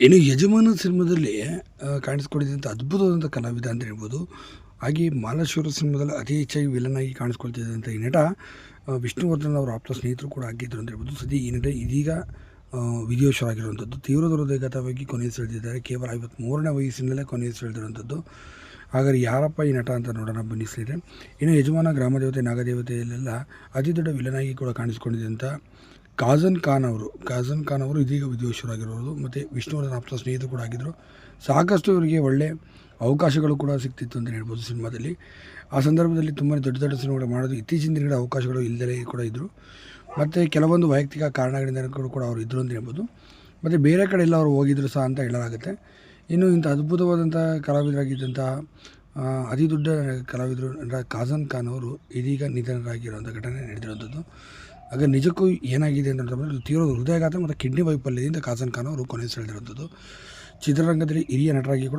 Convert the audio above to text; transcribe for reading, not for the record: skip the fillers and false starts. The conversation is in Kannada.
ಇನ್ನು ಯಜಮಾನ ಸಿನಿಮಾದಲ್ಲಿ ಕಾಣಿಸ್ಕೊಂಡಿದ್ದಂಥ ಅದ್ಭುತವಾದಂಥ ಕಲಾವಿದ ಅಂತ ಹೇಳ್ಬೋದು. ಹಾಗೆ ಮಾಲಾಶ್ವರ ಸಿನಿಮಾದಲ್ಲಿ ಅತಿ ಹೆಚ್ಚಾಗಿ ವಿಲನ್ ಆಗಿ ಕಾಣಿಸ್ಕೊಳ್ತಿದ್ದಂಥ ಈ ನಟ ವಿಷ್ಣುವರ್ಧನ್ ಅವರ ಆಪ್ತ ಸ್ನೇಹಿತರು ಕೂಡ ಆಗಿದ್ದರು ಅಂತ ಹೇಳ್ಬೋದು. ಸದ್ಯ ಈ ನಟ ಇದೀಗ ವಿಧಿವಶರಾಗಿರುವಂಥದ್ದು. ತೀವ್ರ ಹೃದಯಘಾತವಾಗಿ ಕೊನೆಯುಸಿರೆಳೆದಿದ್ದಾರೆ. ಕೇವಲ 53ನೇ ವಯಸ್ಸಿನಲ್ಲೇ ಕೊನೆಯುಸಿರೆಳೆದಿರುವಂಥದ್ದು. ಹಾಗಾದ್ರೆ ಯಾರಪ್ಪ ಈ ನಟ ಅಂತ ನೋಡೋಣ ಬನ್ನಿ ಸ್ನೇಹಿತರೆ. ಇನ್ನು ಯಜಮಾನ, ಗ್ರಾಮದೇವತೆ, ನಾಗದೇವತೆಯಲ್ಲೆಲ್ಲ ಅತಿ ದೊಡ್ಡ ವಿಲನ್ ಆಗಿ ಕೂಡ ಕಾಣಿಸ್ಕೊಂಡಿದ್ದಂಥ ಕಾಜನ್ ಖಾನ್ ಅವರು ಇದೀಗ ವಿಧಿವಶರಾಗಿರೋದು. ಮತ್ತು ವಿಷ್ಣುವರ್ಧನ್ ಆಪ್ತ ಸ್ನೇಹಿತರು ಕೂಡ ಆಗಿದ್ದರು. ಸಾಕಷ್ಟು ಇವರಿಗೆ ಒಳ್ಳೆ ಅವಕಾಶಗಳು ಕೂಡ ಸಿಗ್ತಿತ್ತು ಅಂತ ಹೇಳ್ಬೋದು ಸಿನಿಮಾದಲ್ಲಿ. ಆ ಸಂದರ್ಭದಲ್ಲಿ ತುಂಬಾ ದೊಡ್ಡ ಸಿನಿಮಾಗಳು ಮಾಡೋದು, ಇತ್ತೀಚಿನ ದಿನಗಳ ಅವಕಾಶಗಳು ಇಲ್ಲದೇ ಕೂಡ ಇದ್ದರು. ಮತ್ತು ಕೆಲವೊಂದು ವೈಯಕ್ತಿಕ ಕಾರಣಗಳಿಂದ ಕೂಡ ಅವರು ಇದ್ದರು ಅಂತ ಹೇಳ್ಬೋದು. ಮತ್ತು ಬೇರೆ ಕಡೆ ಎಲ್ಲ ಅವರು ಹೋಗಿದ್ರು ಸಹ ಅಂತ ಹೇಳಲಾಗುತ್ತೆ. ಇನ್ನು ಇಂಥ ಅದ್ಭುತವಾದಂಥ ಕಲಾವಿದರಾಗಿದ್ದಂಥ ಅತಿ ದೊಡ್ಡ ಕಲಾವಿದರು ಕಾಜನ್ ಖಾನ್ ಅವರು ಇದೀಗ ನಿಧನರಾಗಿರುವಂಥ ಘಟನೆ ನಡೆದಿರುವಂಥದ್ದು. ಆಗ ನಿಜಕ್ಕೂ ಏನಾಗಿದೆ ಅಂತಂದರೆ ತೀವ್ರ ಹೃದಯಾಘಾತ ಮತ್ತು ಕಿಡ್ನಿ ವೈಫಲ್ಯದಿಂದ ಕಾಜನ್ ಖಾನ್ ಅವರು ಕೊನೆಯುಸಿರೆಳೆದಿರುವಂಥದ್ದು. ಚಿತ್ರರಂಗದಲ್ಲಿ ಹಿರಿಯ ನಟರಾಗಿ ಕೂಡ